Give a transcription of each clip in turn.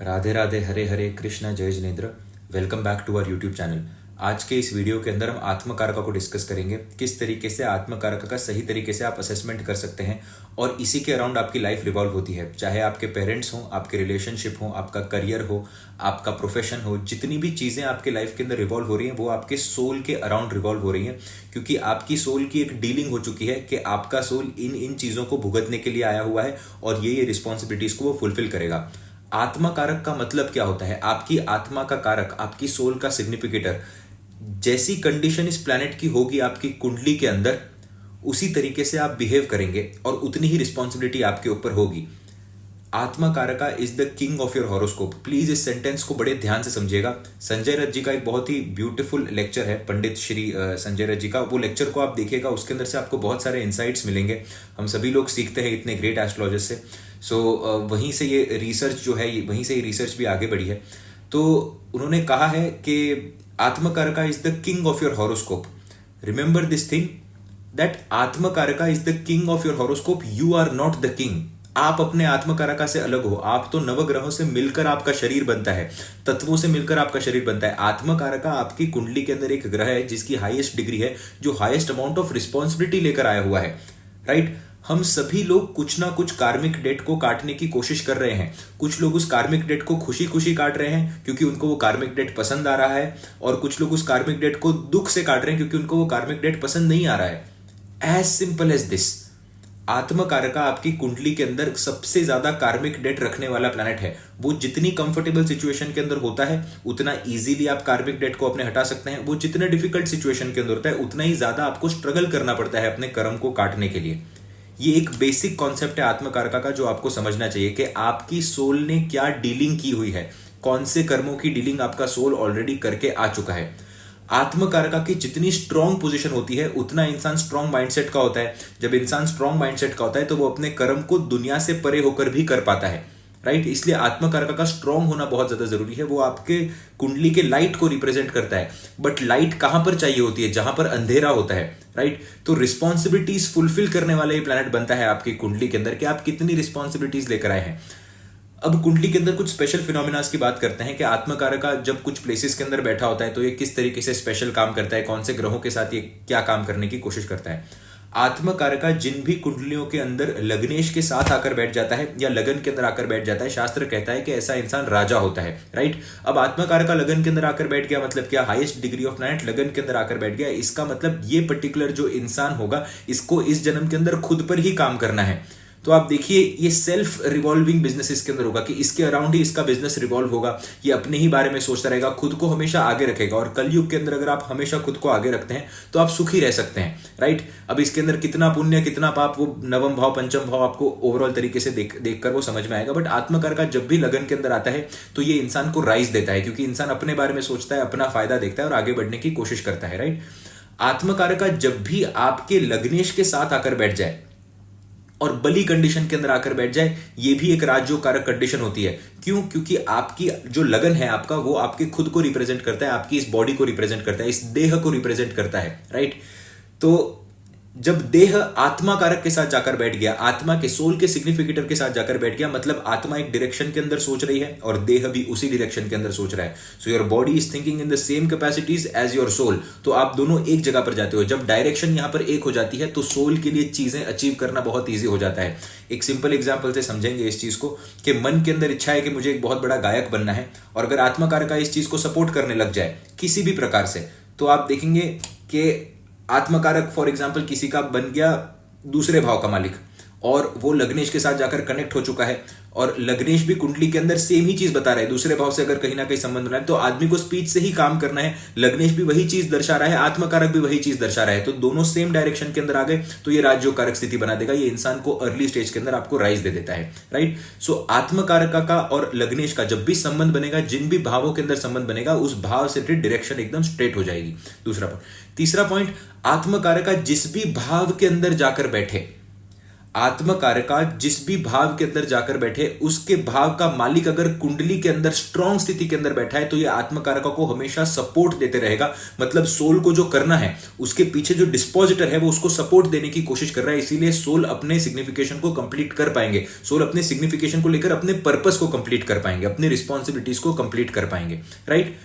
राधे राधे, हरे हरे कृष्णा, जय Jinendra. Welcome back to our YouTube channel. आज के इस वीडियो के अंदर हम आत्मकारका को डिस्कस करेंगे, किस तरीके से आत्मकारका का सही तरीके से आप असेसमेंट कर सकते हैं और इसी के अराउंड आपकी लाइफ रिवॉल्व होती है। चाहे आपके पेरेंट्स हों, आपके रिलेशनशिप हो, आपका करियर हो, आपका प्रोफेशन हो, जितनी भी चीज़ें आपके लाइफ के अंदर रिवॉल्व हो रही हैं वो आपके सोल के अराउंड रिवॉल्व हो रही हैं, क्योंकि आपकी सोल की एक डीलिंग हो चुकी है कि आपका सोल इन इन चीज़ों को भुगतने के लिए आया हुआ है और ये रिस्पॉन्सिबिलिटीज़ को वो फुलफिल करेगा। आत्मा कारक का मतलब क्या होता है? आपकी आत्मा का कारक, आपकी सोल का सिग्निफिकेटर। जैसी कंडीशन इस प्लैनेट की होगी आपकी कुंडली के अंदर, उसी तरीके से आप बिहेव करेंगे और उतनी ही रिस्पॉन्सिबिलिटी आपके ऊपर होगी। आत्मा कारका is the king of your horoscope. Please इस सेंटेंस को बड़े ध्यान से समझिएगा। संजय रथ जी का एक बहुत ही ब्यूटीफुल लेक्चर है, पंडित श्री संजय रथ जी का। वो लेक्चर को आप देखिएगा, उसके अंदर से आपको बहुत सारे इंसाइट्स मिलेंगे। हम सभी लोग सीखते हैं इतने ग्रेट एस्ट्रोलॉजर्स से। सो वहीं से ये रिसर्च जो है, वहीं से ये रिसर्च भी आगे बढ़ी है। तो उन्होंने कहा है कि atmakaraka is the king of your horoscope. Remember this thing, that atmakaraka is the king of your horoscope, you are not the king. आप अपने आत्मकारका से अलग हो। आप तो नवग्रहों से मिलकर आपका शरीर बनता है, तत्वों से मिलकर आपका शरीर बनता है। आत्मकारका आपकी कुंडली के अंदर एक ग्रह है जिसकी हाईएस्ट डिग्री है, जो हाईएस्ट अमाउंट ऑफ रिस्पॉन्सिबिलिटी लेकर आया हुआ है। राइट? हम सभी लोग कुछ ना कुछ कार्मिक डेट को काटने की कोशिश कर रहे हैं। कुछ लोग उस कार्मिक डेट को खुशी खुशी काट रहे हैं क्योंकि उनको वो कार्मिक डेट पसंद आ रहा है, और कुछ लोग उस कार्मिक डेट को दुख से काट रहे हैं क्योंकि उनको वो कार्मिक डेट पसंद नहीं आ रहा है। As simple as this. आत्मकारका आपकी कुंडली के अंदर सबसे ज्यादा कार्मिक डेट रखने वाला प्लैनेट है। वो जितनी कंफर्टेबल सिचुएशन के अंदर होता है उतना इजीली आप कार्मिक डेट को अपने हटा सकते हैं। वो जितने डिफिकल्ट सिचुएशन के अंदर होता है उतना ही ज्यादा आपको स्ट्रगल करना पड़ता है अपने कर्म को काटने के लिए। ये एक बेसिक कॉन्सेप्ट है आत्मकारका का, जो आपको समझना चाहिए कि आपकी सोल ने क्या डीलिंग की हुई है, कौन से कर्मों की डीलिंग आपका सोल ऑलरेडी करके आ चुका है। आत्मकारका की जितनी स्ट्रांग पोजीशन होती है उतना इंसान स्ट्रांग माइंडसेट का होता है। जब इंसान स्ट्रांग माइंडसेट का होता है तो वो अपने कर्म को दुनिया से परे होकर भी कर पाता है। राइट? इसलिए आत्मकारका का स्ट्रांग होना बहुत ज्यादा जरूरी है। वो आपके कुंडली के लाइट को रिप्रेजेंट करता है। बट लाइट कहां पर चाहिए होती है? जहां पर अंधेरा होता है। राइट? तो रिस्पॉन्सिबिलिटीज फुलफिल करने वाला ये प्लैनेट बनता है आपकी कुंडली के अंदर कि आप कितनी रिस्पॉन्सिबिलिटीज लेकर आए हैं। अब कुंडली के अंदर कुछ स्पेशल फिनोमिनास की बात करते हैं कि आत्मकारका जब कुछ प्लेसेस के अंदर बैठा होता है तो ये किस तरीके से स्पेशल काम करता है, कौन से ग्रहों के साथ ये क्या काम करने की कोशिश करता है। आत्मकारका जिन भी कुंडलियों के अंदर लग्नेश के साथ आकर बैठ जाता है या लगन के अंदर आकर बैठ जाता है, शास्त्र कहता है कि ऐसा इंसान राजा होता है। राइट? अब आत्मकारका लगन के अंदर आकर बैठ गया मतलब क्या? हाईएस्ट डिग्री ऑफ प्लैनेट लगन के अंदर आकर बैठ गया। इसका मतलब ये पर्टिकुलर जो इंसान होगा इसको इस जन्म के अंदर खुद पर ही काम करना है। तो आप देखिए, ये सेल्फ रिवॉल्विंग बिजनेस इसके अंदर होगा कि इसके अराउंड ही इसका बिजनेस रिवॉल्व होगा। ये अपने ही बारे में सोचता रहेगा, खुद को हमेशा आगे रखेगा। और कलयुग के अंदर अगर आप हमेशा खुद को आगे रखते हैं तो आप सुखी रह सकते हैं। राइट? अब इसके अंदर कितना पुण्य कितना पाप, वो नवम भाव पंचम भाव आपको ओवरऑल तरीके से देखकर वो समझ में आएगा। बट आत्मकारका जब भी लगन के अंदर आता है तो ये इंसान को राइज देता है, क्योंकि इंसान अपने बारे में सोचता है, अपना फायदा देखता है और आगे बढ़ने की कोशिश करता है। राइट? आत्मकारका जब भी आपके लग्नेश के साथ आकर बैठ जाए और बली कंडीशन के अंदर आकर बैठ जाए, ये भी एक राजयोग कारक कंडीशन होती है। क्यों? क्योंकि आपकी जो लगन है आपका, वो आपके खुद को रिप्रेजेंट करता है, आपकी इस बॉडी को रिप्रेजेंट करता है, इस देह को रिप्रेजेंट करता है। राइट? तो जब देह आत्मा कारक के साथ जाकर बैठ गया, आत्मा के सोल के सिग्निफिकेटर के साथ जाकर बैठ गया, मतलब आत्मा एक डायरेक्शन के अंदर सोच रही है और देह भी उसी डायरेक्शन के अंदर सोच रहा है। So your body is thinking in the same capacities as your soul. तो आप दोनों एक जगह पर जाते हो। जब डायरेक्शन यहां पर एक हो जाती है तो सोल के लिए चीजें अचीव करना बहुत ईजी हो जाता है। एक सिंपल एग्जाम्पल से समझेंगे इस चीज को कि मन के अंदर इच्छा है कि मुझे एक बहुत बड़ा गायक बनना है, और अगर आत्मा कारक इस चीज को सपोर्ट करने लग जाए किसी भी प्रकार से, तो आप देखेंगे कि आत्मकारक फॉर एग्जाम्पल किसी का बन गया दूसरे भाव का मालिक, और वो लग्नेश के साथ जाकर कनेक्ट हो चुका है, और लग्नेश भी कुंडली के अंदर सेम ही चीज बता रहा है। दूसरे भाव से अगर कहीं ना कहीं संबंध बना है तो आदमी को स्पीच से ही काम करना है। लग्नेश भी वही चीज दर्शा रहा है, आत्मकारक भी वही चीज दर्शा रहा है, तो दोनों सेम डायरेक्शन के अंदर आ गए तो ये राजयोग कारक स्थिति बना देगा। ये इंसान को अर्ली स्टेज के अंदर आपको राइज दे देता है। राइट? सो आत्मकारका का और लग्नेश का जब भी संबंध बनेगा, जिन भी भावों के अंदर संबंध बनेगा, उस भाव से डायरेक्शन एकदम स्ट्रेट हो जाएगी। दूसरा पॉइंट। तीसरा पॉइंट, आत्मकारका जिस भी भाव के अंदर जाकर बैठे, आत्मकारका जिस भी भाव के अंदर जाकर बैठे, उसके भाव का मालिक अगर कुंडली के अंदर स्ट्रांग स्थिति के अंदर बैठा है तो ये आत्मकारका को हमेशा सपोर्ट देते रहेगा। मतलब सोल को जो करना है, उसके पीछे जो डिस्पोजिटर है वो उसको सपोर्ट देने की कोशिश कर रहा है। इसीलिए सोल अपने सिग्निफिकेशन को कंप्लीट कर पाएंगे, सोल अपने सिग्निफिकेशन को लेकर अपने पर्पस को कंप्लीट कर पाएंगे, अपनी रिस्पॉन्सिबिलिटीज को कंप्लीट कर पाएंगे, राइट।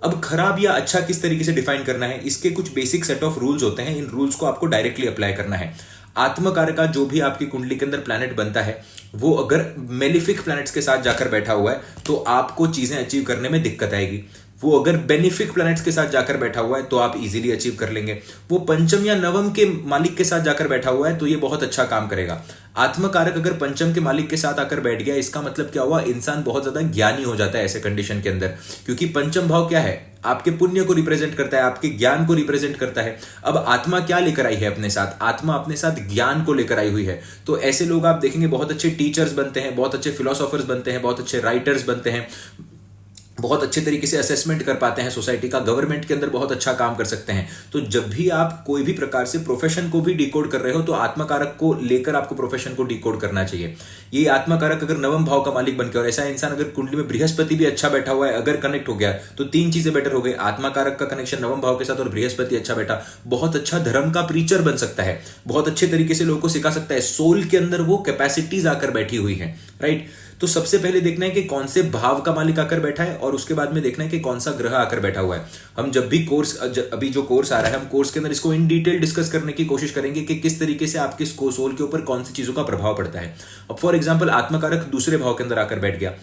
अब खराब या अच्छा किस तरीके से डिफाइन करना है, इसके कुछ बेसिक सेट ऑफ रूल्स होते हैं। इन रूल्स को आपको डायरेक्टली अप्लाई करना है। आत्मकारका जो भी आपकी कुंडली के अंदर प्लैनेट बनता है, वो अगर मेलिफिक प्लैनेट्स के साथ जाकर बैठा हुआ है तो आपको चीजें अचीव करने में दिक्कत आएगी। वो अगर बेनिफिक प्लैनेट्स के साथ जाकर बैठा हुआ है तो आप इजीली अचीव कर लेंगे। वो पंचम या नवम के मालिक के साथ जाकर बैठा हुआ है तो ये बहुत अच्छा काम करेगा। आत्मकारक अगर पंचम के मालिक के साथ आकर बैठ गया, इसका मतलब क्या हुआ, इंसान बहुत ज्यादा ज्ञानी हो जाता है ऐसे कंडीशन के अंदर, क्योंकि पंचम भाव क्या है, आपके पुण्य को रिप्रेजेंट करता है, आपके ज्ञान को रिप्रेजेंट करता है। अब आत्मा क्या लेकर आई है अपने साथ, आत्मा अपने साथ ज्ञान को लेकर आई हुई है। तो ऐसे लोग आप देखेंगे बहुत अच्छे टीचर्स बनते हैं, बहुत अच्छे फिलोसोफर्स बनते हैं, बहुत अच्छे राइटर्स बनते हैं, बहुत अच्छे तरीके से असेसमेंट कर पाते हैं सोसाइटी का, गवर्नमेंट के अंदर बहुत अच्छा काम कर सकते हैं। तो जब भी आप कोई भी प्रकार से प्रोफेशन को भी डिकोड कर रहे हो तो आत्मकारक को लेकर आपको प्रोफेशन को डिकोड करना चाहिए। ये आत्मकारक अगर नवम भाव का मालिक बनकर, और ऐसा इंसान अगर कुंडली में बृहस्पति भी अच्छा बैठा हुआ है, अगर कनेक्ट हो गया तो तीन चीजें बेटर हो गई। आत्मकारक का कनेक्शन नवम भाव के साथ और बृहस्पति अच्छा बैठा, बहुत अच्छा धर्म का प्रीचर बन सकता है, बहुत अच्छे तरीके से लोगों को सिखा सकता है। सोल के अंदर वो कैपेसिटीज आकर बैठी हुई है, राइट। तो सबसे पहले देखना है कि कौन से भाव का मालिक आकर बैठा है, और उसके बाद में देखना है कि कौन सा ग्रह आकर बैठा हुआ है। हम जब भी कोर्स, अभी जो कोर्स आ रहा है, हम कोर्स के अंदर इसको इन डिटेल डिस्कस करने की कोशिश करेंगे कि किस तरीके से आपके सोल के ऊपर कौन सी चीजों का प्रभाव पड़ता है। अब फॉर एग्जाम्पल आत्मकारक दूसरे भाव के अंदर आकर बैठ गया।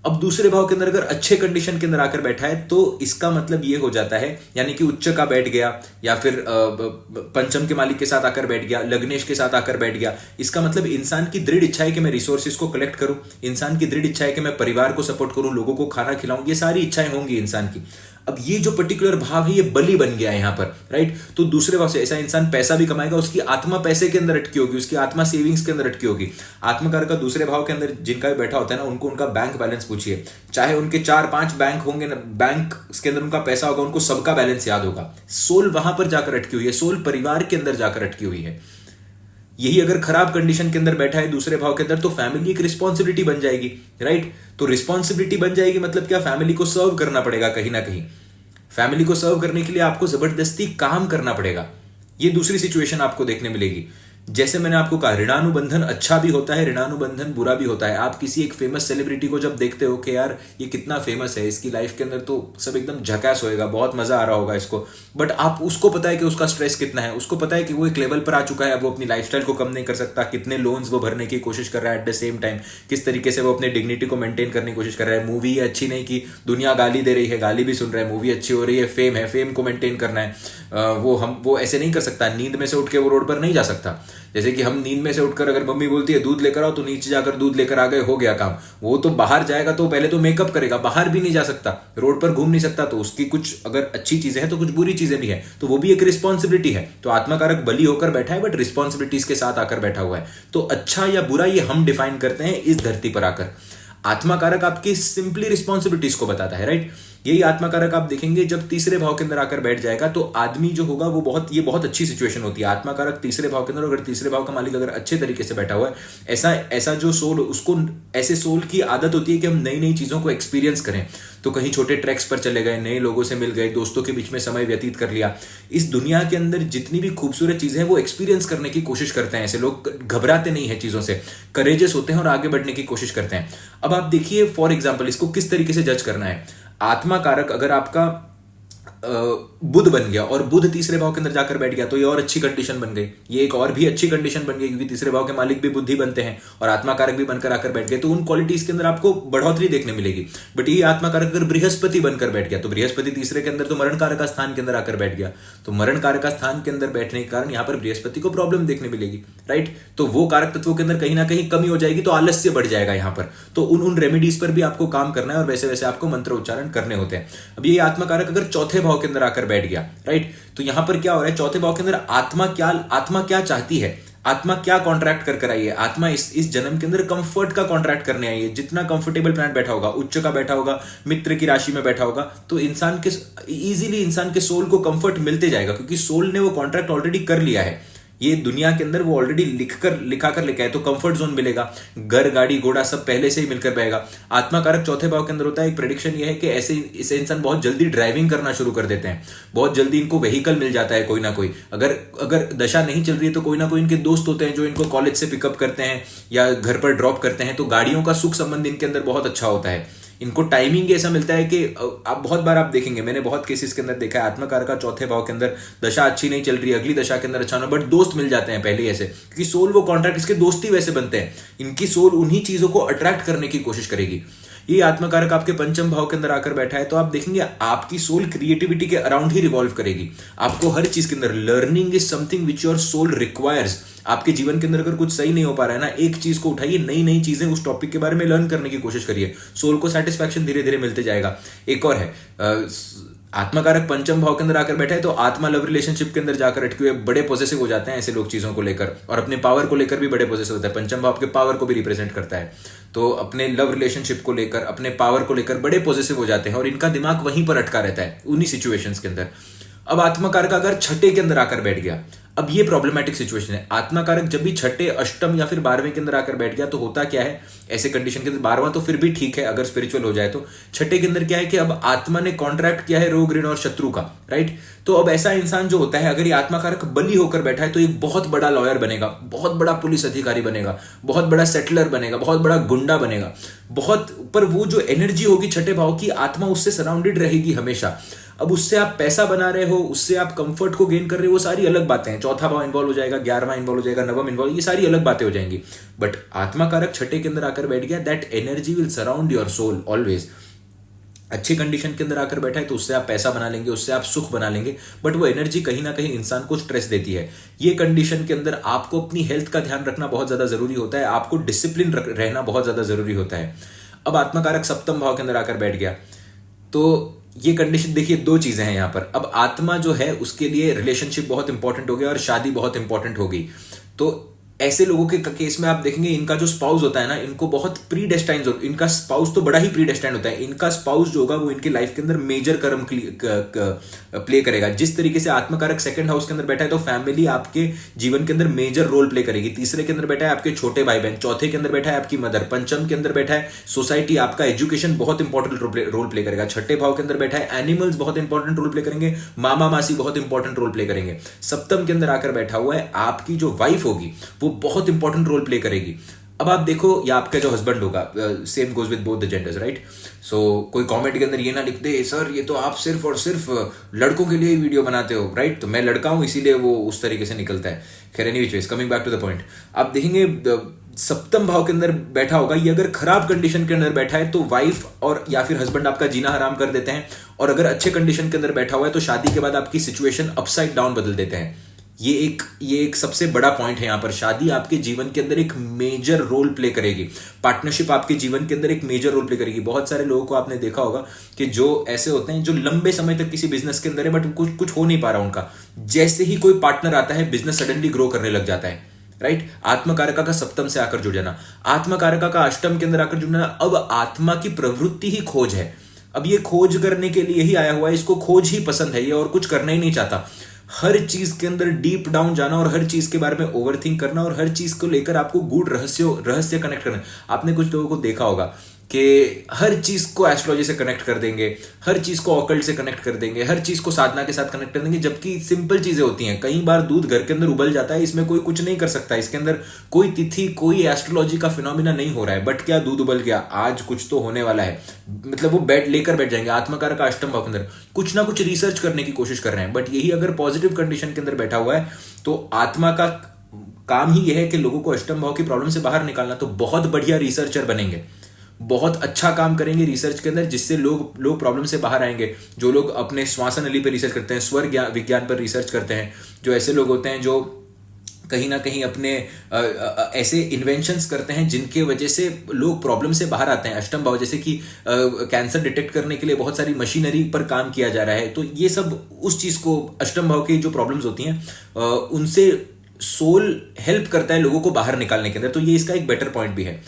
अब दूसरे भाव के अंदर अगर अच्छे कंडीशन के अंदर आकर बैठा है तो इसका मतलब ये हो जाता है, यानी कि उच्च का बैठ गया या फिर पंचम के मालिक के साथ आकर बैठ गया, लग्नेश के साथ आकर बैठ गया, इसका मतलब इंसान की दृढ़ इच्छा है कि मैं रिसोर्सेज को कलेक्ट करूं, इंसान की दृढ़ इच्छा है कि मैं परिवार को सपोर्ट करूं, लोगों को खाना खिलाऊं, ये सारी इच्छाएं होंगी इंसान की। अब ये जो पर्टिकुलर भाव है ये बलि बन गया है यहां पर, राइट। तो दूसरे भाव से ऐसा इंसान पैसा भी कमाएगा, उसकी आत्मा पैसे के अंदर अटकी होगी, उसकी आत्मा सेविंग्स के अंदर अटकी होगी। आत्मकार का दूसरे भाव के अंदर जिनका भी बैठा होता है ना, उनको उनका बैंक बैलेंस पूछिए, चाहे उनके 4-5 बैंक होंगे ना, बैंक के अंदर उनका पैसा होगा, उनको सबका बैलेंस याद होगा। सोल वहां पर जाकर अटकी हुई है, सोल परिवार के अंदर जाकर अटकी हुई है। यही अगर खराब कंडीशन के अंदर बैठा है दूसरे भाव के अंदर, तो फैमिली एक रिस्पॉन्सिबिलिटी बन जाएगी, राइट। तो रिस्पॉन्सिबिलिटी बन जाएगी मतलब क्या, फैमिली को सर्व करना पड़ेगा कहीं ना कहीं। फैमिली को सर्व करने के लिए आपको जबरदस्ती काम करना पड़ेगा। ये दूसरी सिचुएशन आपको देखने मिलेगी। जैसे मैंने आपको कहा, ऋणानुबंधन अच्छा भी होता है, ऋणानुबंधन बुरा भी होता है। आप किसी एक फेमस सेलिब्रिटी को जब देखते हो कि यार ये कितना फेमस है, इसकी लाइफ के अंदर तो सब एकदम झकास होएगा, बहुत मजा आ रहा होगा इसको, बट आप उसको पता है कि उसका स्ट्रेस कितना है, उसको पता है कि वो एक लेवल पर आ चुका है, अब वो अपनी लाइफस्टाइल को कम नहीं कर सकता, कितने लोन्स वो भरने की कोशिश कर रहा है, एट द सेम टाइम किस तरीके से वो अपने डिग्निटी को मेंटेन करने की कोशिश कर रहा है। मूवी अच्छी नहीं की, दुनिया गाली दे रही है, गाली भी सुन रहा है, मूवी अच्छी हो रही है, फेम है, फेम को मेंटेन करना है। वो ऐसे नहीं कर सकता, नींद में से उठ के वो रोड पर नहीं जा सकता। जैसे कि हम नींद में से उठकर अगर मम्मी बोलती है दूध लेकर आओ, तो नीचे जाकर दूध लेकर आ गए, हो गया काम। वो तो बाहर जाएगा तो पहले तो मेकअप करेगा, बाहर भी नहीं जा सकता, रोड पर घूम नहीं सकता, तो उसकी कुछ अगर अच्छी चीजें हैं तो कुछ बुरी चीजें भी हैं, तो वो भी एक रिस्पॉन्सिबिलिटी है। तो आत्मकारक बली होकर बैठा है, बट रिस्पॉन्सिबिलिटीज के साथ आकर बैठा हुआ है। तो अच्छा या बुरा ये हम डिफाइन करते हैं इस धरती पर आकर। आत्मकारक आपकी सिंपली रिस्पॉन्सिबिलिटीज को बताता है, राइट। यही आत्मकारक आप देखेंगे जब तीसरे भाव के अंदर आकर बैठ जाएगा तो आदमी जो होगा वो बहुत अच्छी सिचुएशन होती है। आत्मकारक तीसरे भाव के अंदर, अगर तीसरे भाव का मालिक अगर अच्छे तरीके से बैठा हुआ है, ऐसा जो सोल, उसको ऐसे सोल की आदत होती है कि हम नई नई चीजों को एक्सपीरियंस करें। तो कहीं छोटे ट्रैक्स पर चले गए, नए लोगों से मिल गए, दोस्तों के बीच में समय व्यतीत कर लिया। इस दुनिया के अंदर जितनी भी खूबसूरत चीजें हैं वो एक्सपीरियंस करने की कोशिश करते हैं। ऐसे लोग घबराते नहीं है चीजों से, करेजियस होते हैं और आगे बढ़ने की कोशिश करते हैं। अब आप देखिए फॉर एग्जाम्पल इसको किस तरीके से जज करना है। आत्मकारक अगर आपका बुध बन गया और बुध तीसरे भाव के अंदर जाकर बैठ गया तो ये और अच्छी कंडीशन बन गई, ये एक और भी अच्छी कंडीशन बन गई, क्योंकि तीसरे भाव के मालिक भी बुद्धि बनते हैं और आत्माकारक भी बनकर आकर बैठ गए, तो उन क्वालिटीज के अंदर आपको बढ़ोतरी देखने मिलेगी। बट ये आत्माकारक अगर बृहस्पति बनकर बैठ गया तो बृहस्पति तीसरे के अंदर तो मरण कारक स्थान के अंदर आकर बैठ गया, तो मरण कारक स्थान के अंदर बैठने के कारण यहाँ पर बृहस्पति को प्रॉब्लम देखने मिलेगी, राइट। तो वो कारक तत्वों के अंदर कहीं ना कहीं कमी हो जाएगी, तो आलस्य बढ़ जाएगा यहाँ पर। तो उन रेमेडीज पर भी आपको काम करना है और वैसे वैसे आपको मंत्र उच्चारण करने होते हैं। अब ये आत्माकारक अगर चौथे भाव के अंदर आकर बैठ गया, राइट, तो यहां पर क्या हो रहा है, चौथे भाव के अंदर आत्मा क्या चाहती है, आत्मा क्या कॉन्ट्रैक्ट कर आई है। आत्मा इस जन्म के अंदर कंफर्ट का कॉन्ट्रैक्ट करने आई है। जितना कंफर्टेबल प्लैनेट बैठा होगा, उच्च का बैठा होगा, मित्र की राशि में बैठा होगा, तो इंसान के सोल को कंफर्ट मिलते जाएगा, क्योंकि सोल ने वो कॉन्ट्रैक्ट ऑलरेडी कर लिया है। ये दुनिया के अंदर वो ऑलरेडी लिखा कर लेके आए, तो कंफर्ट जोन मिलेगा, घर गाड़ी घोड़ा सब पहले से ही मिलकर पाएगा। आत्मा कारक चौथे भाव के अंदर होता है। एक प्रेडिक्शन ये है कि ऐसे इंसान बहुत जल्दी ड्राइविंग करना शुरू कर देते हैं, बहुत जल्दी इनको व्हीकल मिल जाता है कोई ना कोई। अगर दशा नहीं चल रही है तो कोई ना कोई इनके दोस्त होते हैं जो इनको कॉलेज से पिकअप करते हैं या घर पर ड्रॉप करते हैं, तो गाड़ियों का सुख संबंध इनके अंदर बहुत अच्छा होता है। इनको टाइमिंग ऐसा मिलता है कि आप बहुत बार आप देखेंगे, मैंने बहुत केसेस के अंदर देखा है, आत्मकार का चौथे भाव के अंदर दशा अच्छी नहीं चल रही है, अगली दशा के अंदर अच्छा ना, बट दोस्त मिल जाते हैं पहले ऐसे, क्योंकि सोल वो कॉन्ट्रैक्ट, इसके दोस्ती वैसे बनते हैं। इनकी सोल उन्हीं चीजों को अट्रैक्ट करने की कोशिश करेगी। ये आत्मकारक आपके पंचम भाव के अंदर आकर बैठा है, तो आप देखेंगे आपकी सोल क्रिएटिविटी के अराउंड ही रिवॉल्व करेगी। आपको हर चीज के अंदर learning is something which your soul requires. आपके जीवन के अंदर अगर कुछ सही नहीं हो पा रहा है ना, एक चीज को उठाइए, नई नई चीजें उस टॉपिक के बारे में लर्न करने की कोशिश करिए, सोल को सेटिस्फैक्शन धीरे धीरे मिलते जाएगा। एक और है, आत्मकारक पंचम भाव के अंदर आकर बैठा है, तो आत्मा लव रिलेशनशिप के अंदर जाकर अटके हुए बड़े पॉजिटिव हो जाते हैं ऐसे लोग चीजों को लेकर, और अपने पावर को लेकर भी बड़े पॉजिटिव होता है। पंचम भाव के पावर को भी रिप्रेजेंट करता है, तो अपने लव रिलेशनशिप को लेकर, अपने पावर को लेकर बड़े पॉजिटिव हो जाते हैं, और इनका दिमाग वहीं पर अटका रहता है उन्हीं सिचुएशंस के अंदर। अब आत्मकारक अगर छठे के अंदर आकर बैठ गया, अब ये प्रॉब्लमेटिक सिचुएशन है। आत्मकारक जब भी छठे, अष्टम या फिर 12वें के अंदर आकर बैठ गया, तो होता क्या है ऐसे कंडीशन के अंदर, 12वां तो फिर भी ठीक है अगर स्पिरिचुअल हो जाए, तो छठे के अंदर क्या है कि अब आत्मा ने कॉन्ट्रैक्ट किया है रोग ऋण और शत्रु का, राइट। तो अब ऐसा इंसान जो होता है, अगर ये आत्मकारक बली होकर बैठा है, तो एक बहुत बड़ा लॉयर बनेगा, बहुत बड़ा पुलिस अधिकारी बनेगा, बहुत बड़ा सेटलर बनेगा, बहुत बड़ा गुंडा बनेगा, बहुत, पर वो जो एनर्जी होगी छठे भाव की, आत्मा उससे सराउंडेड रहेगी हमेशा। अब उससे आप पैसा बना रहे हो, उससे आप कंफर्ट को गेन कर रहे हो, वो सारी अलग बातें हैं। चौथा भाव इन्वॉल्व हो जाएगा, 11वां इन्वॉल्व हो जाएगा, नवम इन्वॉल्व, ये सारी अलग बातें हो जाएंगी। बट आत्माकारक छठे के अंदर आकर बैठ गया, that energy will surround your soul always. अच्छी कंडीशन के अंदर आकर बैठा है, तो उससे आप पैसा बना लेंगे, उससे आप सुख बना लेंगे, बट वो एनर्जी कहीं ना कहीं इंसान को स्ट्रेस देती है। ये कंडीशन के अंदर आपको अपनी हेल्थ का ध्यान रखना बहुत ज्यादा जरूरी होता है, आपको डिसिप्लिन रहना बहुत ज्यादा जरूरी होता है। अब आत्मकारक सप्तम भाव के अंदर आकर बैठ गया, तो ये कंडीशन देखिए, दो चीजें हैं यहां पर। अब आत्मा जो है उसके लिए रिलेशनशिप बहुत इंपॉर्टेंट हो गया और शादी बहुत इंपॉर्टेंट होगी। तो ऐसे लोगों के केस में आप देखेंगे, इनका जो स्पाउस होता है ना, इनको बहुत प्री डेस्टाइन्ड, इनका स्पाउस तो बड़ा ही प्री डेस्टाइन्ड होता है। इनका स्पाउस जो होगा वो इनके लाइफ के अंदर मेजर कर्म प्ले करेगा। जिस तरीके से आत्मकारक सेकंड हाउस के अंदर बैठा है, तो फैमिली आपके जीवन के अंदर मेजर रोल प्ले करेगी। तीसरे के अंदर बैठा है आपके छोटे भाई बहन, चौथे के अंदर बैठा है आपकी मदर, पंचम के अंदर बैठा है सोसाइटी, आपका एजुकेशन बहुत इंपॉर्टेंट रोल प्ले करेगा। छठे भाव के अंदर बैठा है एनिमल्स बहुत इंपॉर्टेंट रोल प्ले करेंगे, मामा मासी बहुत इंपॉर्टेंट रोल प्ले करेंगे। सप्तम के अंदर आकर बैठा हुआ है आपकी जो वाइफ होगी, वो बहुत इंपॉर्टेंट रोल प्ले करेगी। अब आप देखो, या आपका जो हस्बैंड होगा, same goes with both the genders, right. So कोई कमेंट के अंदर ये ना लिख दे, सर ये तो आप सिर्फ और सिर्फ लड़कों के लिए ही वीडियो बनाते हो, राइट। तो मैं लड़का हूं इसीलिए वो उस तरीके से निकलता है। खैर, anyways, coming back to the point, आप देखेंगे सप्तम भाव के अंदर बैठा होगा, ये अगर खराब कंडीशन के अंदर बैठा है, तो वाइफ और या फिर हस्बैंड आपका जीना हराम कर देते हैं, और अगर अच्छे कंडीशन के अंदर बैठा हुआ है, तो शादी के बाद आपकी सिचुएशन अपसाइड डाउन बदल देते हैं। ये एक सबसे बड़ा पॉइंट है यहां पर। शादी आपके जीवन के अंदर एक मेजर रोल प्ले करेगी, पार्टनरशिप आपके जीवन के अंदर एक मेजर रोल प्ले करेगी। बहुत सारे लोगों को आपने देखा होगा कि जो ऐसे होते हैं जो लंबे समय तक किसी बिजनेस के अंदर है, बट कुछ हो नहीं पा रहा उनका, जैसे ही कोई पार्टनर आता है, बिजनेस सडनली ग्रो करने लग जाता है, राइट। आत्मकारका का सप्तम से आकर जुड़ जाना, आत्मकारका का अष्टम के अंदर आकर जुड़ना। अब आत्मा की प्रवृत्ति ही खोज है, अब ये खोज करने के लिए ही आया हुआ है, इसको खोज ही पसंद है, ये और कुछ करना ही नहीं चाहता। हर चीज के अंदर डीप डाउन जाना, और हर चीज के बारे में ओवरथिंक करना, और हर चीज को लेकर आपको गूढ़ रहस्य कनेक्ट करना। आपने कुछ लोगों को देखा होगा कि हर चीज को एस्ट्रोलॉजी से कनेक्ट कर देंगे, हर चीज को ऑकल्ट से कनेक्ट कर देंगे, हर चीज को साधना के साथ कनेक्ट कर देंगे, जबकि सिंपल चीजें होती हैं। कई बार दूध घर के अंदर उबल जाता है, इसमें कोई कुछ नहीं कर सकता, इसके अंदर कोई तिथि, कोई एस्ट्रोलॉजी का फिनोमिना नहीं हो रहा है, बट क्या दूध उबल गया, आज कुछ तो होने वाला है, मतलब वो लेकर बैठ जाएंगे। आत्मकारक का अष्टम भाव के अंदर कुछ ना कुछ रिसर्च करने की कोशिश कर रहे हैं, बट यही अगर पॉजिटिव कंडीशन के अंदर बैठा हुआ है, तो आत्मा का काम ही यह है कि लोगों को अष्टम भाव की प्रॉब्लम से बाहर निकालना। तो बहुत बढ़िया रिसर्चर बनेंगे, बहुत अच्छा काम करेंगे रिसर्च के अंदर, जिससे लोग प्रॉब्लम से बाहर आएंगे। जो लोग अपने श्वास नली पर रिसर्च करते हैं, स्वर विज्ञान पर रिसर्च करते हैं, जो ऐसे लोग होते हैं जो कहीं ना कहीं अपने ऐसे इन्वेंशंस करते हैं जिनके वजह से लोग प्रॉब्लम से बाहर आते हैं। अष्टम भाव, जैसे कि कैंसर डिटेक्ट करने के लिए बहुत सारी मशीनरी पर काम किया जा रहा है, तो ये सब उस चीज को, अष्टम भाव की जो प्रॉब्लम्स होती हैं उनसे सोल हेल्प करता है लोगों को बाहर निकालने के अंदर। तो ये इसका एक बेटर पॉइंट भी है।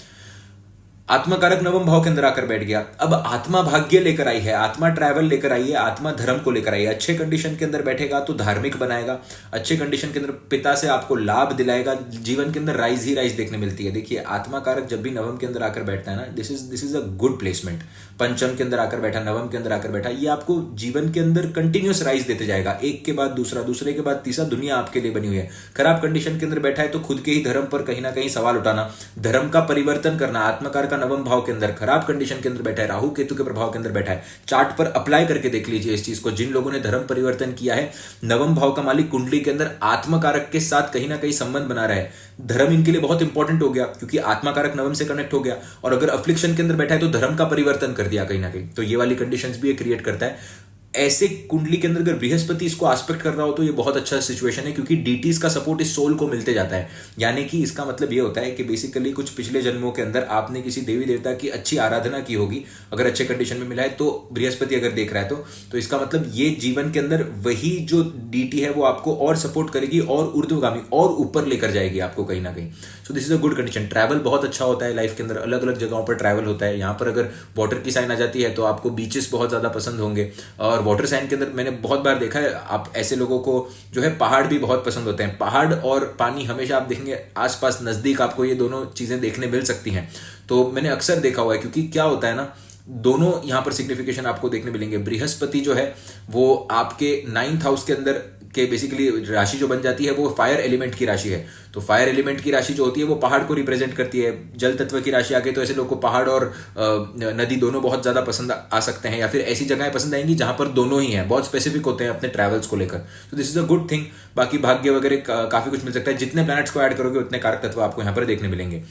आत्मकारक नवम भाव के अंदर आकर बैठ गया। अब आत्मा भाग्य लेकर आई है, आत्मा ट्रैवल लेकर आई है, आत्मा धर्म को लेकर आई है। अच्छे कंडीशन के अंदर बैठेगा तो धार्मिक बनाएगा, अच्छे कंडीशन के अंदर पिता से आपको लाभ दिलाएगा, जीवन के अंदर राइज ही राइज देखने मिलती है। देखिए आत्मा कारक जब भी नवम के अंदर आकर बैठता है ना, this is a good placement. पंचम के अंदर आकर बैठा, नवम के अंदर आकर बैठा, ये आपको जीवन के अंदर कंटिन्यूस राइज देते जाएगा, एक के बाद दूसरा, दूसरे के बाद तीसरा, दुनिया आपके लिए बनी हुई है। खराब कंडीशन के अंदर बैठा है तो खुद के ही धर्म पर कहीं ना कहीं सवाल उठाना, धर्म का परिवर्तन करना। आत्मकार का नवम भाव के अंदर खराब कंडीशन के अंदर बैठा है, राहु केतु के प्रभाव के अंदर बैठा है। चार्ट पर अप्लाई करके देख लीजिए इस चीज को, जिन लोगों ने धर्म परिवर्तन किया है, नवम भाव का मालिक कुंडली के अंदर आत्मकारक के साथ कहीं ना कहीं संबंध बना रहा है, धर्म इनके लिए बहुत इंपॉर्टेंट हो गया क्योंकि आत्माकारक नवम से कनेक्ट हो गया। और अगर अफ्लिक्शन के अंदर बैठा है तो धर्म का परिवर्तन कर दिया कहीं ना कहीं, तो ये वाली कंडीशंस भी ये क्रिएट करता है। ऐसे कुंडली के अंदर अगर बृहस्पति इसको एस्पेक्ट कर रहा हो तो ये बहुत अच्छा सिचुएशन है, क्योंकि डीटीज का सपोर्ट इस सोल को मिलते जाता है। यानी कि इसका मतलब ये होता है कि बेसिकली कुछ पिछले जन्मों के अंदर आपने किसी देवी देवता की अच्छी आराधना की होगी, अगर अच्छे कंडीशन में मिला है तो, बृहस्पति अगर देख रहा है तो इसका मतलब ये जीवन के अंदर वही जो डीटी है वो आपको और सपोर्ट करेगी और ऊर्ध्वगामी और ऊपर लेकर जाएगी आपको कहीं ना कहीं। So this is a good condition. Travel बहुत अच्छा होता है लाइफ के अंदर, अलग अलग जगहों पर ट्रैवल होता है। यहाँ पर अगर वाटर की साइन आ जाती है तो आपको बीचेस बहुत ज्यादा पसंद होंगे, और वाटर साइन के अंदर मैंने बहुत बार देखा है आप ऐसे लोगों को जो है पहाड़ भी बहुत पसंद होते हैं। पहाड़ और पानी हमेशा आप देखेंगे आसपास नजदीक आपको ये दोनों चीजें देखने मिल सकती हैं। तो मैंने अक्सर देखा हुआ है, क्योंकि क्या होता है ना, दोनों यहां पर सिग्निफिकेशन आपको देखने मिलेंगे। बृहस्पति जो है वो आपके 9th हाउस के अंदर के बेसिकली राशि जो बन जाती है वो फायर एलिमेंट की राशि है। तो फायर एलिमेंट की राशि जो होती है वो पहाड़ को रिप्रेजेंट करती है। जल तत्व की राशि आगे तो ऐसे लोगों को पहाड़ और नदी दोनों बहुत ज्यादा पसंद आ सकते हैं, या फिर ऐसी जगहें पसंद आएंगी जहां पर दोनों ही हैं, बहुत स्पेसिफिक होते हैं अपने ट्रैवल्स को लेकर। तो this is a good thing. बाकी भाग्य वगैरह काफी कुछ मिल सकता है, जितने प्लैनेट्स को ऐड करोगे उतने कारक तत्व आपको यहाँ पर देखने मिलेंगे।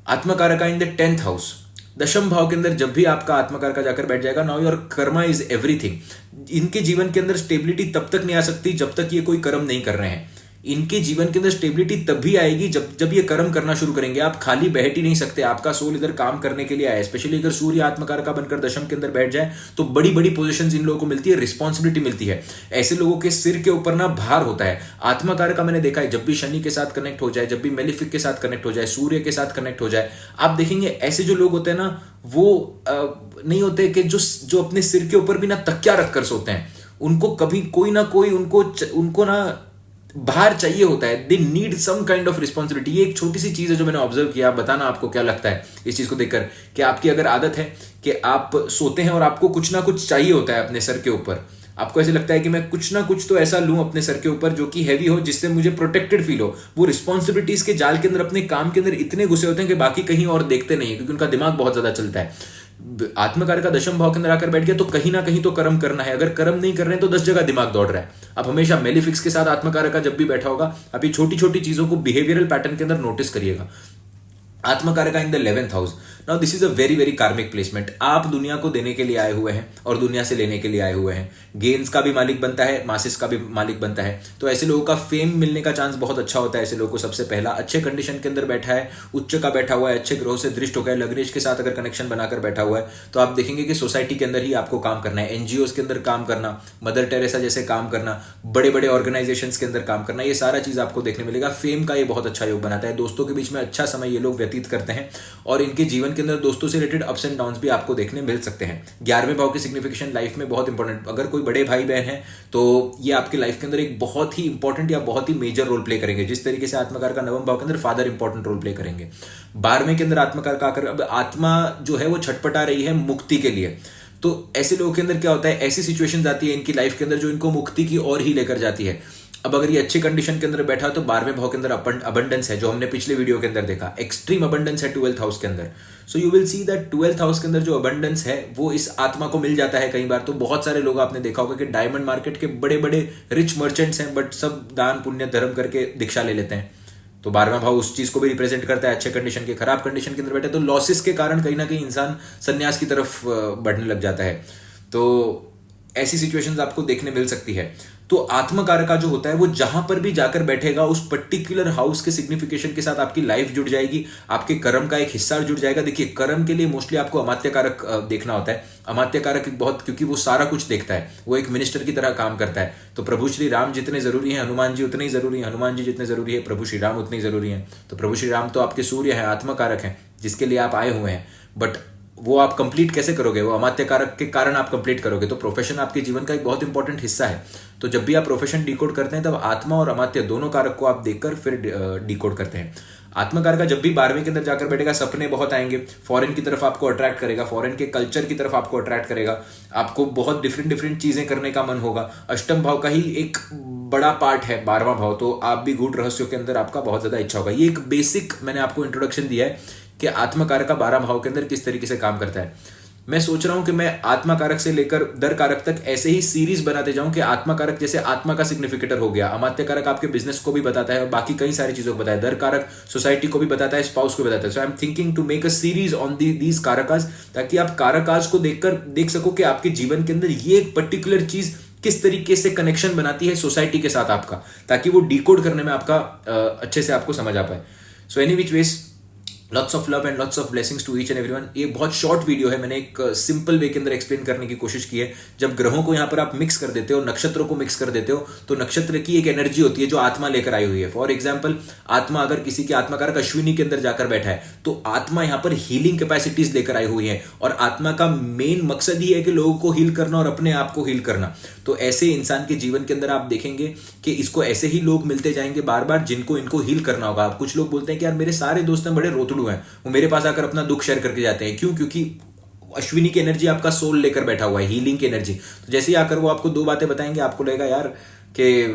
आत्मकारक इन द 10th हाउस, दशम भाव के अंदर जब भी आपका आत्मकार का जाकर बैठ जाएगा, now your Karma is everything. इनके जीवन के अंदर स्टेबिलिटी तब तक नहीं आ सकती जब तक ये कोई कर्म नहीं कर रहे हैं। इनके जीवन के अंदर स्टेबिलिटी तब भी आएगी जब ये कर्म करना शुरू करेंगे। आप खाली बैठ ही नहीं सकते, आपका सोल इधर काम करने के लिए आया है। स्पेशली अगर सूर्य आत्मकार का बनकर दशम के अंदर बैठ जाए तो बड़ी बड़ी पोजीशंस इन लोगों को मिलती है, रिस्पॉन्सिबिलिटी मिलती है। ऐसे लोगों के सिर के ऊपर ना भार होता है। आत्मकार का मैंने देखा है, जब भी शनि के साथ कनेक्ट हो जाए, जब भी मेलिफिक के साथ कनेक्ट हो जाए, सूर्य के साथ कनेक्ट हो जाए, आप देखेंगे ऐसे जो लोग होते हैं ना, वो नहीं होते कि जो अपने सिर के ऊपर भी ना तकिया रखकर सोते हैं। उनको कभी कोई ना कोई उनको ना बाहर चाहिए होता है। They need some kind of responsibility. ये एक छोटी सी चीज है जो मैंने ऑब्जर्व किया, बताना आपको क्या लगता है इस चीज को देखकर। कि आपकी अगर आदत है कि आप सोते हैं और आपको कुछ ना कुछ चाहिए होता है अपने सर के ऊपर, आपको ऐसे लगता है कि मैं कुछ ना कुछ तो ऐसा लूं अपने सर के ऊपर जो कि हैवी हो, जिससे मुझे प्रोटेक्टेड फील हो। वो रिस्पॉन्सिबिलिटीज के जाल के अंदर, अपने काम के अंदर इतने घुसे होते हैं कि बाकी कहीं और देखते नहीं है, क्योंकि उनका दिमाग बहुत ज्यादा चलता है। आत्मकार का दशम भाव के अंदर आकर बैठ गया तो कहीं ना कहीं तो कर्म करना है। अगर कर्म नहीं कर रहे हैं तो 10 जगह दिमाग दौड़ रहा है। अब हमेशा मेलिफिक्स के साथ आत्मकार का जब भी बैठा होगा, अभी छोटी छोटी चीजों को बिहेवियरल पैटर्न के अंदर नोटिस करिएगा। Atmakaraka in the 11th house, now this is a very very karmic placement. आप दुनिया को देने के लिए आए हुए हैं और दुनिया से लेने के लिए आए हुए हैं। गेन्स का भी मालिक बनता है, मासिस का भी मालिक बनता है। तो ऐसे लोगों का फेम मिलने का चांस बहुत अच्छा होता है। ऐसे लोगों को सबसे पहला अच्छे कंडीशन के अंदर बैठा है, उच्च का बैठा हुआ है, अच्छे ग्रहों से दृष्ट हो गया, लग्नेश के साथ अगर कनेक्शन बनाकर बैठा हुआ है, तो आप देखेंगे कि सोसाइटी के अंदर ही आपको काम करना है। एनजीओ के अंदर काम करना, मदर टेरेसा जैसे काम करना, बड़े बड़े ऑर्गेनाइजेशंस के अंदर काम करना, ये सारा चीज आपको देखने मिलेगा। फेम का ये बहुत अच्छा योग बनाता है। दोस्तों के बीच में अच्छा समय ये लोग व्यतीत करते हैं और इनके जीवन के अंदर दोस्तों से रिलेटेड अप्स एंड डाउन्स भी आपको देखने मिल सकते हैं। 11वें भाव की सिग्निफिकेशन लाइफ में बहुत इंपॉर्टेंट। अगर कोई बड़े भाई बहन है तो ये आपके लाइफ के अंदर एक बहुत ही इंपॉर्टेंट या बहुत ही मेजर रोल प्ले करेंगे। जिस तरीके से आत्मकार का 9वें भाव के अंदर फादर इंपॉर्टेंट रोल प्ले करेंगे, 12वें के अंदर आत्मकार का आकर अब आत्मा जो है वो छटपटा रही है मुक्ति के लिए। तो ऐसे लोगों के अंदर क्या होता है, ऐसी सिचुएशंस आती है इनकी लाइफ के अंदर जो इनको मुक्ति की ओर ही लेकर जाती है। अब अगर ये अच्छी कंडीशन के अंदर बैठा तो 12वें भाव के अंदर अबंडेंस है, जो हमने पिछले वीडियो के अंदर देखा। एक्सट्रीम अबंडेंस है 12th हाउस के अंदर। So you will see that 12th house के अंदर जो अबंडेंस है वो इस आत्मा को मिल जाता है। कई बार तो बहुत सारे लोग आपने देखा होगा कि डायमंड मार्केट के बड़े बड़े रिच मर्चेंट्स हैं, बट सब दान पुण्य धर्म करके दीक्षा ले लेते हैं। तो 12वां भाव उस चीज को भी रिप्रेजेंट करता है। अच्छे कंडीशन के, खराब कंडीशन के अंदर बैठे तो लॉसेस के कारण कहीं ना कहीं इंसान संन्यास की तरफ बढ़ने लग जाता है। तो ऐसी सिचुएशंस आपको देखने मिल सकती है। तो आत्मकार का जो होता है वो जहां पर भी जाकर बैठेगा उस पर्टिकुलर हाउस के सिग्निफिकेशन के साथ आपकी लाइफ जुड़ जाएगी, आपके कर्म का एक हिस्सा जुड़ जाएगा। देखिए कर्म के लिए मोस्टली आपको अमात्य कारक देखना होता है। अमात्य कारक बहुत, क्योंकि वो सारा कुछ देखता है, वो एक मिनिस्टर की तरह काम करता है। तो प्रभु श्री राम जितने जरूरी हैं, हनुमान जी उतने ही जरूरी हैं। हनुमान जी जितने जरूरी है, प्रभु श्री राम उतने ही जरूरी हैं। तो प्रभु श्री राम तो आपके सूर्य हैं, आत्मकारक हैं। जिसके लिए आप आए हुए हैं, बट वो आप कंप्लीट कैसे करोगे? वो अमात्य कारक के कारण आप कंप्लीट करोगे। तो प्रोफेशन आपके जीवन का एक बहुत इंपॉर्टेंट हिस्सा है। तो जब भी आप प्रोफेशन डिकोड करते हैं तब आत्मा और अमात्य दोनों कारक को आप देखकर फिर डिकोड करते हैं। आत्मा कारक का जब भी 12वीं के अंदर जाकर बैठेगा, सपने बहुत आएंगे, फॉरेन की तरफ आपको अट्रैक्ट करेगा, फॉरेन के कल्चर की तरफ आपको अट्रैक्ट करेगा, आपको बहुत डिफरेंट चीजें करने का मन होगा। अष्टम भाव का ही एक बड़ा पार्ट है 12वां भाव, तो आप भी गूढ़ रहस्यों के अंदर आपका बहुत ज्यादा इच्छा होगा। ये एक बेसिक मैंने आपको इंट्रोडक्शन दिया है कि आत्मकारक का 12 भाव के अंदर किस तरीके से काम करता है। मैं सोच रहा हूं कि मैं आत्मकारक से लेकर दर कारक तक ऐसे ही सीरीज बनाते जाऊं कि आत्मकारक जैसे आत्मा का सिग्निफिकेटर हो गया, अमात्य कारक आपके बिजनेस को भी बताता है और बाकी कई सारी चीजों को बताता है, दर कारक सोसाइटी को भी बताता है, स्पाउस को बताता है। So I am thinking to make a series on these karakas, ताकि आप कारकाज को देखकर देख सको कि आपके जीवन के अंदर ये एक पर्टिकुलर चीज किस तरीके से कनेक्शन बनाती है सोसाइटी के साथ आपका, ताकि वो डिकोड करने में आपका अच्छे से आपको समझ आ पाए। So any which ways, lots of love and lots of blessings to each and everyone. ये बहुत शॉर्ट वीडियो है, मैंने एक सिंपल वे के अंदर एक्सप्लेन करने की कोशिश की है। जब ग्रहों को यहाँ पर आप मिक्स कर देते हो, नक्षत्रों को मिक्स कर देते हो, तो नक्षत्र की एक एनर्जी होती है जो आत्मा लेकर आई हुई है। फॉर एग्जाम्पल, आत्मा अगर किसी की आत्माकारक अश्विनी के अंदर जाकर बैठा है, तो आत्मा यहाँ पर हीलिंग कैपेसिटीज लेकर आई हुई है, और आत्मा का मेन मकसद ही है कि लोगों को हील करना और अपने आप को हील करना। तो ऐसे इंसान के जीवन के अंदर आप देखेंगे कि इसको ऐसे ही लोग मिलते जाएंगे बार बार, जिनको इनको हील करना होगा। आप कुछ लोग बोलते हैं कि यार मेरे सारे दोस्त हैं बड़े रोतड़ू हैं, वो मेरे पास आकर अपना दुख शेयर करके जाते हैं। क्यों? क्योंकि अश्विनी की एनर्जी आपका सोल लेकर बैठा हुआ है, हीलिंग की एनर्जी। तो जैसे ही आकर वो आपको दो बातें बताएंगे, आपको लगेगा यार कि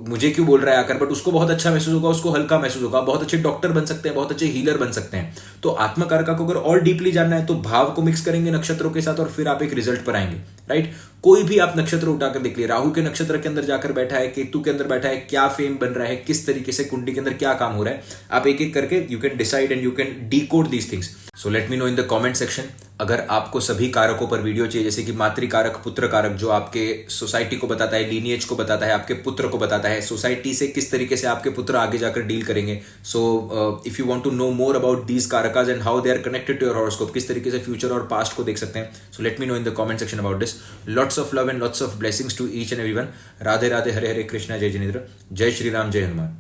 मुझे क्यों बोल रहा है आकर, बट उसको बहुत अच्छा महसूस होगा, उसको हल्का महसूस होगा। बहुत अच्छे डॉक्टर बन सकते हैं, बहुत अच्छे हीलर बन सकते हैं। तो आत्मकारक को अगर और डीपली जानना है तो भाव को मिक्स करेंगे नक्षत्रों के साथ और फिर आप एक रिजल्ट पर आएंगे, राइट? कोई भी आप नक्षत्र उठाकर देख लिए, राहु के नक्षत्र के अंदर जाकर बैठा है, केतु के अंदर बैठा है, क्या फेम बन रहा है, किस तरीके से कुंडली के अंदर क्या काम हो रहा है, आप एक एक करके you can decide and you can decode these things. So let me know in the comment section. अगर आपको सभी कारकों पर वीडियो चाहिए, जैसे कि मातृकारक, पुत्र कारक, जो आपके सोसाइटी को बताता है, लीनिएज को बताता है, आपके पुत्र को बताता है, सोसाइटी से किस तरीके से आपके पुत्र आगे जाकर डील करेंगे। So if you want to know more about these karakas and how they are connected to your horoscope, किस तरीके से फ्यूचर और पास्ट को देख सकते हैं, so let me know in the comment section about this. Lots of love and lots of blessings to each and everyone. Radhe Radhe, Hare हरे कृष्णा, जय जिनेंद्र, जय श्री राम, जय हनुमान।